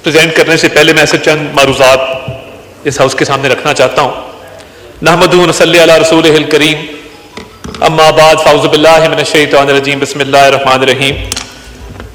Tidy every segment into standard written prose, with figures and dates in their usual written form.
Present کرنے سے پہلے میں ایسے چند معروضات اس ہاؤس کے سامنے رکھنا چاہتا ہوں۔ نحمدہ و نصلی علی رسولہ الکریم، اما بعد، فاعوذ باللہ من الشیطان الرجیم، بسم اللہ الرحمن الرحیم۔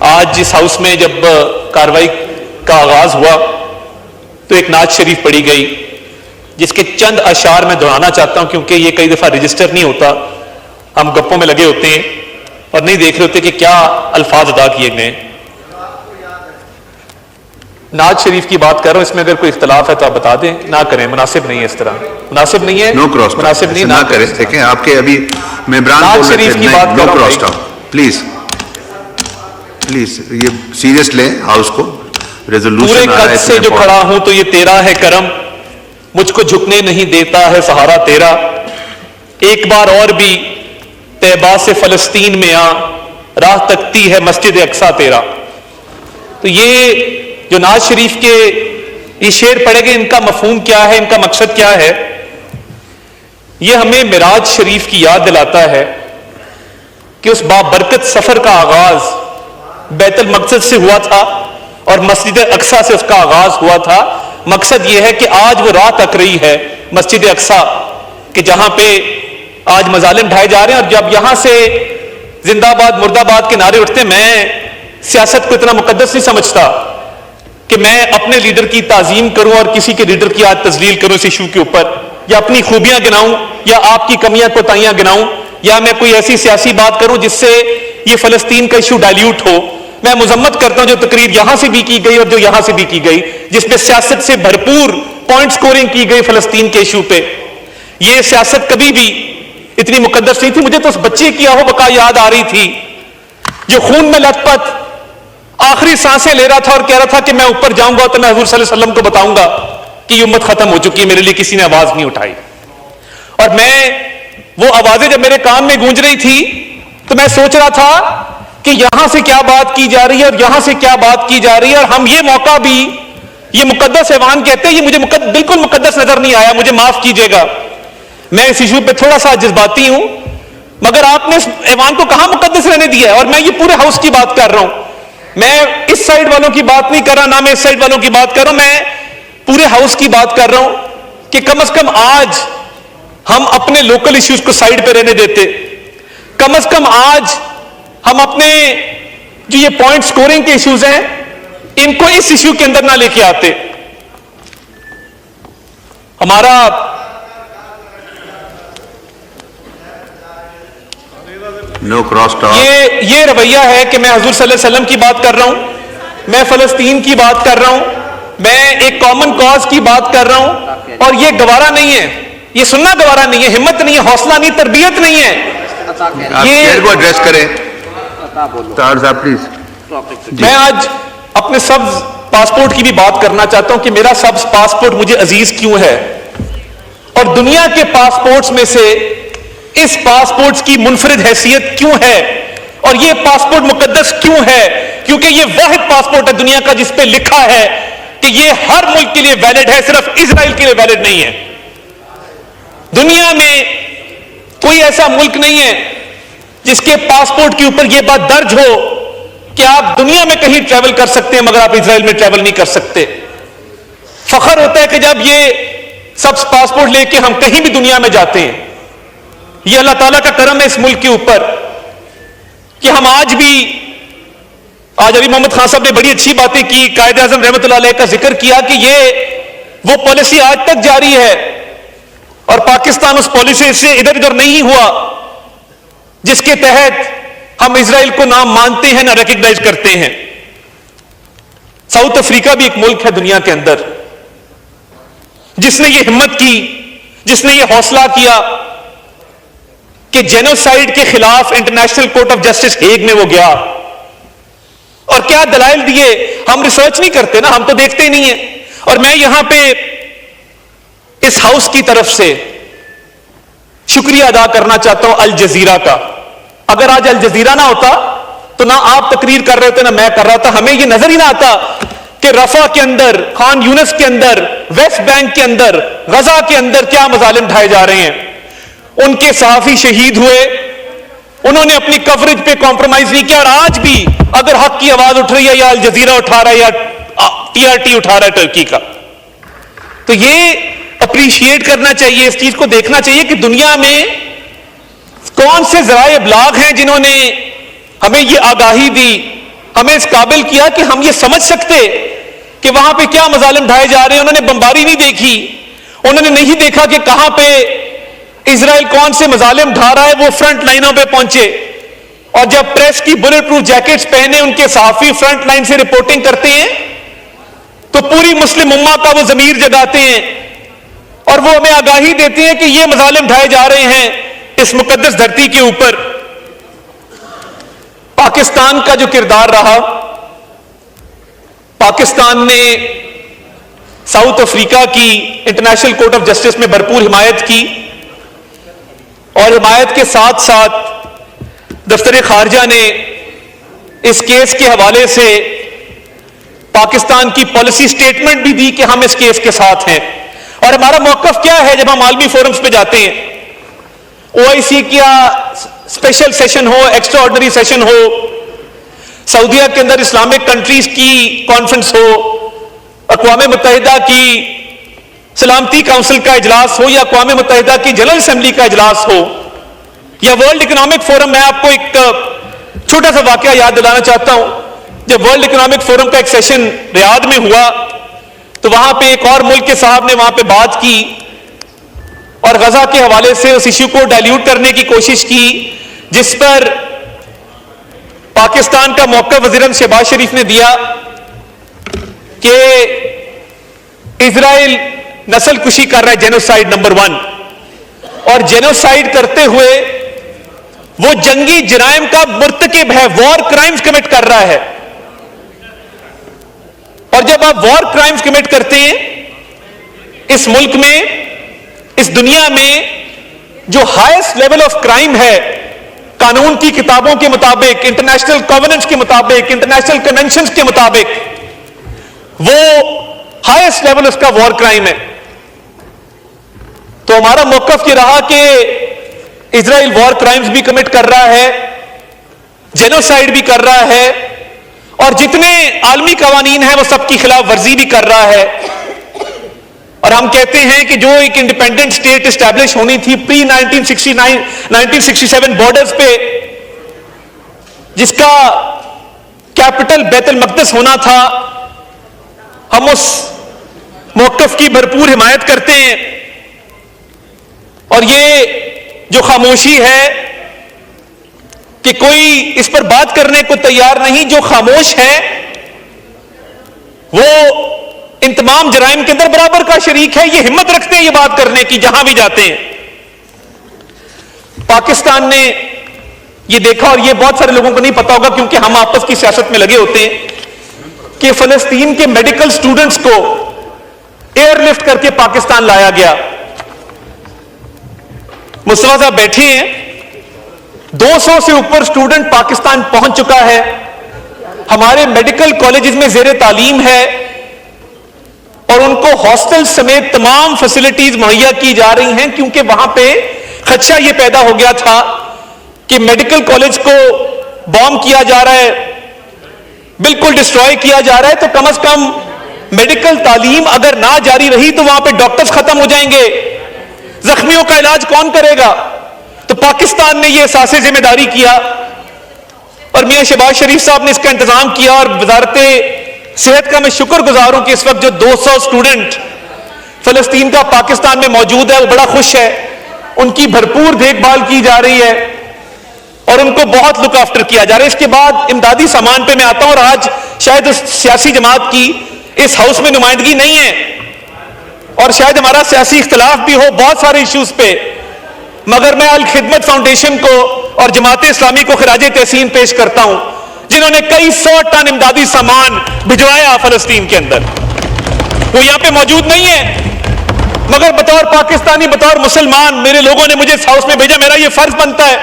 آج اس ہاؤس میں جب کاروائی کا آغاز ہوا تو ایک نعت شریف پڑھی گئی جس کے چند اشعار میں دہرانا چاہتا ہوں، کیونکہ یہ کئی دفعہ رجسٹر نہیں ہوتا، ہم گپوں میں لگے ہوتے ہیں اور نہیں دیکھ رہے ہوتے کہ کیا الفاظ ادا کیے گئے۔ نعت شریف کی بات کر رہا ہوں، اس میں اگر کوئی اختلاف ہے تو آپ بتا دیں، نہ کریں، مناسب نہیں ہے، اس طرح مناسب نہیں ہے، نو کراس مناسب نہیں، نہ کریں۔ دیکھیں آپ کے ابھی ممبران نعت شریف کی بات کر نو رہا کراس ہوں ٹاک، پلیز پلیز یہ سیریس لیں ہاؤس کو، پورے ریزولوشن آ رہا قد ہے سے جو کھڑا ہوں تو یہ تیرا ہے کرم، مجھ کو جھکنے نہیں دیتا ہے سہارا تیرا، ایک بار اور بھی طیبہ سے فلسطین میں آ، راہ تکتی ہے مسجد اقصیٰ تیرا۔ تو یہ جو نعت شریف کے یہ شعر پڑھے گئے، ان کا مفہوم کیا ہے، ان کا مقصد کیا ہے؟ یہ ہمیں معراج شریف کی یاد دلاتا ہے کہ اس بابرکت سفر کا آغاز بیت المقدس سے ہوا تھا اور مسجد اقصیٰ سے اس کا آغاز ہوا تھا۔ مقصد یہ ہے کہ آج وہ راہ تک رہی ہے مسجد اقصیٰ کہ جہاں پہ آج مظالم ڈھائے جا رہے ہیں، اور جب یہاں سے زندہ باد مرد آباد کے نعرے اٹھتے، میں سیاست کو اتنا مقدس نہیں سمجھتا کہ میں اپنے لیڈر کی تعظیم کروں اور کسی کے لیڈر کی آج تذلیل کروں اس ایشو کے اوپر، یا اپنی خوبیاں گناؤں یا آپ کی کمیاں کوتاہیاں گناؤں، یا میں کوئی ایسی سیاسی بات کروں جس سے یہ فلسطین کا ایشو ڈائلیوٹ ہو۔ میں مذمت کرتا ہوں جو تقریر یہاں سے بھی کی گئی اور جو یہاں سے بھی کی گئی، جس میں سیاست سے بھرپور پوائنٹ سکورنگ کی گئی فلسطین کے ایشو پہ۔ یہ سیاست کبھی بھی اتنی مقدس نہیں تھی۔ مجھے تو اس بچے کی آہو بقا یاد آ رہی تھی جو خون میں لت پت آخری سانسیں لے رہا تھا اور کہہ رہا تھا کہ میں اوپر جاؤں گا تو میں حضور صلی اللہ علیہ وسلم کو بتاؤں گا کہ یہ امت ختم ہو چکی ہے، میرے لیے کسی نے آواز نہیں اٹھائی۔ اور میں وہ آوازیں جب میرے کان میں گونج رہی تھی تو میں سوچ رہا تھا کہ یہاں سے کیا بات کی جا رہی ہے اور یہاں سے کیا بات کی جا رہی ہے، اور ہم یہ موقع بھی، یہ مقدس ایوان کہتے ہیں، یہ مجھے بالکل مقدس نظر نہیں آیا، مجھے معاف کیجئے گا، میں اس ایشو پہ تھوڑا سا جذباتی ہوں، مگر آپ نے اس ایوان کو کہاں مقدس رہنے دیا ہے؟ اور میں یہ پورے ہاؤس کی بات کر رہا ہوں، میں اس سائڈ والوں کی بات نہیں کر رہا، نہ میں اس سائڈ والوں کی بات کر رہا ہوں، میں پورے ہاؤس کی بات کر رہا ہوں کہ کم از کم آج ہم اپنے لوکل ایشوز کو سائڈ پہ رہنے دیتے، کم از کم آج ہم اپنے جو یہ پوائنٹ سکورنگ کے ایشوز ہیں ان کو اس ایشو کے اندر نہ لے کے آتے۔ ہمارا نو کراس ٹاک، یہ رویہ ہے کہ میں حضور صلی اللہ علیہ وسلم کی بات کر رہا ہوں، میں فلسطین کی بات کر رہا ہوں، میں ایک کامن کاز کی بات کر رہا ہوں، اور یہ گوارا نہیں ہے، یہ سننا گوارا نہیں ہے، ہمت نہیں ہے، حوصلہ نہیں، تربیت نہیں ہے۔ آپ شیئر کو ایڈریس کریں صاحب پلیز۔ میں آج اپنے سبز پاسپورٹ کی بھی بات کرنا چاہتا ہوں کہ میرا سبز پاسپورٹ مجھے عزیز کیوں ہے، اور دنیا کے پاسپورٹس میں سے اس پاسپورٹ کی منفرد حیثیت کیوں ہے، اور یہ پاسپورٹ مقدس کیوں ہے؟ کیونکہ یہ واحد پاسپورٹ ہے دنیا کا جس پہ لکھا ہے کہ یہ ہر ملک کے لیے ویلڈ ہے، صرف اسرائیل کے لیے ویلڈ نہیں ہے۔ دنیا میں کوئی ایسا ملک نہیں ہے جس کے پاسپورٹ کے اوپر یہ بات درج ہو کہ آپ دنیا میں کہیں ٹریول کر سکتے ہیں مگر آپ اسرائیل میں ٹریول نہیں کر سکتے۔ فخر ہوتا ہے کہ جب یہ سب پاسپورٹ لے کے ہم کہیں بھی دنیا میں جاتے ہیں، یہ اللہ تعالیٰ کا کرم ہے اس ملک کے اوپر کہ ہم آج علی محمد خان صاحب نے بڑی اچھی باتیں کی، قائد اعظم رحمۃ اللہ علیہ کا ذکر کیا کہ یہ وہ پالیسی آج تک جاری ہے اور پاکستان اس پالیسی سے ادھر ادھر نہیں ہوا جس کے تحت ہم اسرائیل کو نہ مانتے ہیں نہ ریکگنائز کرتے ہیں۔ ساؤتھ افریقہ بھی ایک ملک ہے دنیا کے اندر جس نے یہ ہمت کی، جس نے یہ حوصلہ کیا کہ جینوسائیڈ کے خلاف international court of justice Hague میں وہ گیا، اور کیا دلائل دیے؟ ہم ریسرچ نہیں کرتے نا، ہم تو دیکھتے ہی نہیں ہیں۔ اور میں یہاں پہ اس ہاؤس کی طرف سے شکریہ ادا کرنا چاہتا ہوں الجزیرہ کا۔ اگر آج الجزیرہ نہ ہوتا تو نہ آپ تقریر کر رہے ہوتے نہ میں کر رہا تھا، ہمیں یہ نظر ہی نہ آتا کہ رفح کے اندر، خان یونس کے اندر، ویسٹ بینک کے اندر، غزہ کے اندر کیا مظالم ڈھائے جا رہے ہیں۔ ان کے صحافی شہید ہوئے، انہوں نے اپنی کوریج پہ کمپرومائز نہیں کیا، اور آج بھی اگر حق کی آواز اٹھ رہی ہے یا الجزیرہ اٹھا رہا ہے یا TRT اٹھا رہا ہے ٹرکی کا. تو یہ اپریشیٹ کرنا چاہیے, اس چیز کو دیکھنا چاہیے کہ دنیا میں کون سے ذرائع ابلاغ ہیں جنہوں نے ہمیں یہ آگاہی دی, ہمیں اس قابل کیا کہ ہم یہ سمجھ سکتے کہ وہاں پہ کیا مظالم ڈھائے جا رہے ہیں. انہوں نے بمباری نہیں دیکھی, انہوں نے نہیں دیکھا کہ کہاں پہ اسرائیل کون سے مظالم ڈھا رہا ہے. وہ فرنٹ لائنوں پہ پہنچے اور جب پریس کی بلٹ پروف جیکٹس پہنے ان کے صحافی فرنٹ لائن سے رپورٹنگ کرتے ہیں تو پوری مسلم امہ کا وہ ضمیر جگاتے ہیں اور وہ ہمیں آگاہی دیتے ہیں کہ یہ مظالم ڈھائے جا رہے ہیں اس مقدس دھرتی کے اوپر. پاکستان کا جو کردار رہا, پاکستان نے ساؤتھ افریقہ کی انٹرنیشنل کورٹ آف جسٹس میں بھرپور حمایت کی اور حمایت کے ساتھ ساتھ دفتر خارجہ نے اس کیس کے حوالے سے پاکستان کی پالیسی سٹیٹمنٹ بھی دی کہ ہم اس کیس کے ساتھ ہیں. اور ہمارا موقف کیا ہے جب ہم عالمی فورمز پہ جاتے ہیں, OIC کیا اسپیشل سیشن ہو, ایکسٹرا آرڈنری سیشن ہو, سعودیہ کے اندر اسلامک کنٹریز کی کانفرنس ہو, اقوام متحدہ کی سلامتی کونسل کا اجلاس ہو یا اقوام متحدہ کی جنرل اسمبلی کا اجلاس ہو یا ورلڈ اکنامک فورم. میں آپ کو ایک چھوٹا سا واقعہ یاد دلانا چاہتا ہوں. جب ورلڈ اکنامک فورم کا ایک سیشن ریاض میں ہوا تو وہاں پہ ایک اور ملک کے صاحب نے وہاں پہ بات کی اور غزہ کے حوالے سے اس ایشو کو ڈائلیوٹ کرنے کی کوشش کی, جس پر پاکستان کا موقف وزیر اعظم شہباز شریف نے دیا کہ اسرائیل نسل کشی کر رہا ہے, جینوسائیڈ نمبر 1, اور جینوسائیڈ کرتے ہوئے وہ جنگی جرائم کا مرتکب ہے, وار کرائمز کمٹ کر رہا ہے. اور جب آپ وار کرائمز کمٹ کرتے ہیں اس ملک میں, اس دنیا میں جو ہائیسٹ لیول آف کرائم ہے قانون کی کتابوں کے مطابق, انٹرنیشنل کووننٹس کے مطابق, انٹرنیشنل کنونشنز کے مطابق, وہ ہائیسٹ لیول اس کا وار کرائم ہے. تو ہمارا موقف یہ رہا کہ اسرائیل وار کرائمز بھی کمٹ کر رہا ہے, جینوسائیڈ بھی کر رہا ہے, اور جتنے عالمی قوانین ہیں وہ سب کی خلاف ورزی بھی کر رہا ہے. اور ہم کہتے ہیں کہ جو ایک انڈیپینڈنٹ اسٹیٹ اسٹیبلش ہونی تھی پری 1967 بارڈرز پہ, جس کا کیپٹل بیت المقدس ہونا تھا, ہم اس موقف کی بھرپور حمایت کرتے ہیں. اور یہ جو خاموشی ہے کہ کوئی اس پر بات کرنے کو تیار نہیں, جو خاموش ہے وہ ان تمام جرائم کے اندر برابر کا شریک ہے. یہ ہمت رکھتے ہیں یہ بات کرنے کی جہاں بھی جاتے ہیں. پاکستان نے یہ دیکھا, اور یہ بہت سارے لوگوں کو نہیں پتا ہوگا کیونکہ ہم آپس کی سیاست میں لگے ہوتے ہیں, کہ فلسطین کے میڈیکل سٹوڈنٹس کو ایئر لفٹ کر کے پاکستان لایا گیا. مصطفیٰ صاحب بیٹھے ہیں, 200 سے اوپر سٹوڈنٹ پاکستان پہنچ چکا ہے, ہمارے میڈیکل کالجز میں زیر تعلیم ہے, اور ان کو ہاسٹل سمیت تمام فیسلٹیز مہیا کی جا رہی ہیں, کیونکہ وہاں پہ خدشہ یہ پیدا ہو گیا تھا کہ میڈیکل کالج کو بام کیا جا رہا ہے, بالکل ڈسٹروائے کیا جا رہا ہے, تو کم از کم میڈیکل تعلیم اگر نہ جاری رہی تو وہاں پہ ڈاکٹرز ختم ہو جائیں گے, زخمیوں کا علاج کون کرے گا. تو پاکستان نے یہ احساس ذمہ داری کیا اور میاں شہباز شریف صاحب نے اس کا انتظام کیا, اور وزارت صحت کا میں شکر گزار ہوں کہ اس وقت جو 200 سٹوڈنٹ فلسطین کا پاکستان میں موجود ہے وہ بڑا خوش ہے, ان کی بھرپور دیکھ بھال کی جا رہی ہے اور ان کو بہت لک آفٹر کیا جا رہا ہے. اس کے بعد امدادی سامان پہ میں آتا ہوں, اور آج شاید اس سیاسی جماعت کی اس ہاؤس میں نمائندگی نہیں ہے اور شاید ہمارا سیاسی اختلاف بھی ہو بہت سارے ایشوز پہ, مگر میں الخدمت فاؤنڈیشن کو اور جماعت اسلامی کو خراج تحسین پیش کرتا ہوں, جنہوں نے کئی 100 ٹن امدادی سامان بھجوایا فلسطین کے اندر. وہ یہاں پہ موجود نہیں ہے, مگر بطور پاکستانی, بطور مسلمان میرے لوگوں نے مجھے اس ہاؤس میں بھیجا, میرا یہ فرض بنتا ہے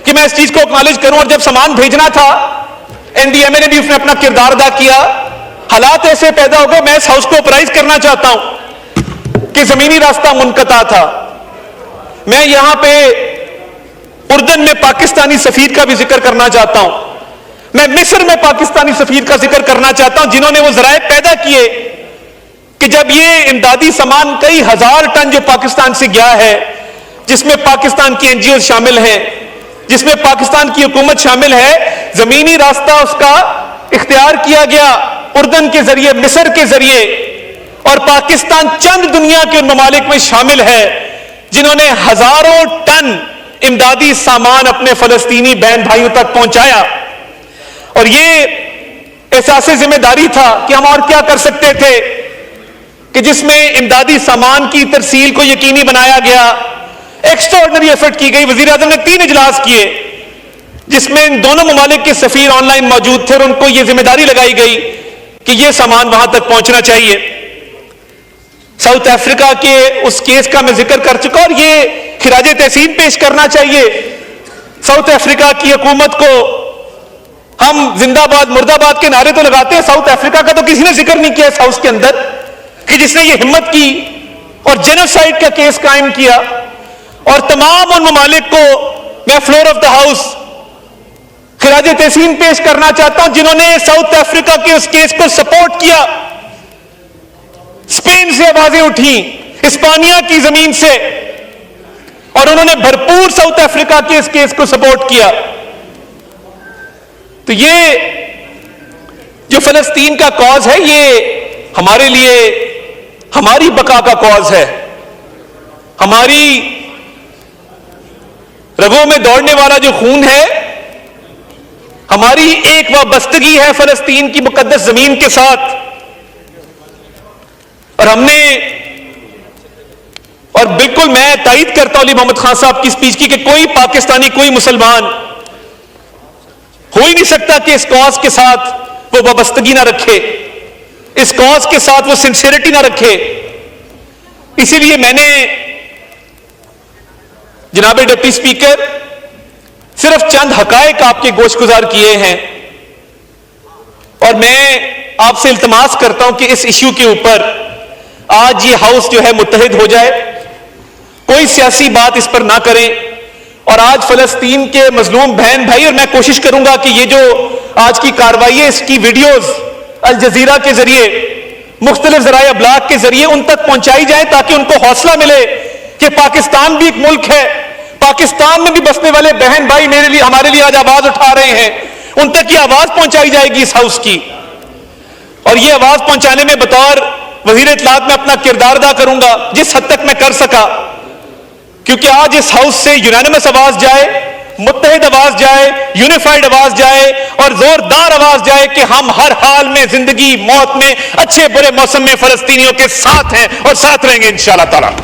کہ میں اس چیز کو اکنالج کروں. اور جب سامان بھیجنا تھا NDMA نے بھی اس نے اپنا کردار ادا کیا, حالات ایسے پیدا ہو گئے, میں اس ہاؤس کو اپرائز کرنا چاہتا ہوں کہ زمینی راستہ منقطع تھا. میں یہاں پہ اردن میں پاکستانی سفیر کا بھی ذکر کرنا چاہتا ہوں, میں مصر میں پاکستانی سفیر کا ذکر کرنا چاہتا ہوں, جنہوں نے وہ ذرائع پیدا کیے جب یہ امدادی سامان کئی ہزار ٹن جو پاکستان سے گیا ہے، جس میں پاکستان کی این جی اوز شامل ہیں، جس میں پاکستان کی حکومت شامل ہے، زمینی راستہ اس کا اختیار کیا گیا اردن کے ذریعے، مصر کے ذریعے، اور پاکستان چند دنیا کے ان ممالک میں شامل ہے جنہوں نے ہزاروں ٹن امدادی سامان اپنے فلسطینی بہن بھائیوں تک پہنچایا. اور یہ احساس ذمہ داری تھا کہ ہم اور کیا کر سکتے تھے کہ جس میں امدادی سامان کی ترسیل کو یقینی بنایا گیا. ایکسٹراڈنری ایفرٹ کی گئی. وزیر اعظم نے 3 اجلاس کیے جس میں ان دونوں ممالک کے سفیر آن لائن موجود تھے اور ان کو یہ ذمہ داری لگائی گئی کہ یہ سامان وہاں تک پہنچنا چاہیے. ساؤتھ افریقہ کے اس کیس کا میں ذکر کر چکا اور یہ خراج تحسین پیش کرنا چاہیے ساؤتھ افریقہ کی حکومت کو. ہم زندہ باد مرد آباد کے نعرے تو لگاتے ہیں، ساؤتھ افریقہ کا تو کسی نے ذکر نہیں کیا اس ہاؤس کے اندر کہ جس نے یہ ہمت کی اور جینوسائیڈ کا کیس قائم کیا. اور تمام ان ممالک کو میں فلور آف دا ہاؤس خراج تحسین پیش کرنا چاہتا ہوں جنہوں نے ساؤتھ افریقہ کے اس کیس کو سپورٹ کیا. اسپین سے آوازیں اٹھیں، اسپانیہ کی زمین سے، اور انہوں نے بھرپور ساؤتھ افریقہ کے اس کیس کو سپورٹ کیا. تو یہ جو فلسطین کا کاز ہے یہ ہمارے لیے ہماری بقا کا کاز ہے. ہماری رگوں میں دوڑنے والا جو خون ہے، ہماری ایک وابستگی ہے فلسطین کی مقدس زمین کے ساتھ. اور ہم نے، اور بالکل میں تائید کرتا ہوں علی محمد خان صاحب کی سپیچ کی کہ کوئی پاکستانی، کوئی مسلمان ہو ہی نہیں سکتا کہ اس کاز کے ساتھ وہ وابستگی نہ رکھے، اس کاز کے ساتھ وہ سنسیئرٹی نہ رکھے. اسی لیے میں نے جناب ڈپٹی سپیکر صرف چند حقائق آپ کے گوش گزار کیے ہیں، اور میں آپ سے التماس کرتا ہوں کہ اس ایشو کے اوپر آج یہ ہاؤس جو ہے متحد ہو جائے، کوئی سیاسی بات اس پر نہ کریں. اور آج فلسطین کے مظلوم بہن بھائی، اور میں کوشش کروں گا کہ یہ جو آج کی کارروائی ہے اس کی ویڈیوز الجزیرہ کے ذریعے، مختلف ذرائع ابلاغ کے ذریعے ان تک پہنچائی جائے تاکہ ان کو حوصلہ ملے کہ پاکستان بھی ایک ملک ہے، پاکستان میں بھی بسنے والے بہن بھائی میرے لیے، ہمارے لیے آج آواز اٹھا رہے ہیں. ان تک یہ آواز پہنچائی جائے گی اس ہاؤس کی، اور یہ آواز پہنچانے میں بطور وزیر اطلاعات میں اپنا کردار ادا کروں گا جس حد تک میں کر سکا، کیونکہ آج اس ہاؤس سے یونانیمس آواز جائے، متحد آواز جائے، یونیفائڈ آواز جائے، اور زوردار آواز جائے کہ ہم ہر حال میں، زندگی موت میں، اچھے برے موسم میں فلسطینیوں کے ساتھ ہیں اور ساتھ رہیں گے انشاءاللہ تعالی.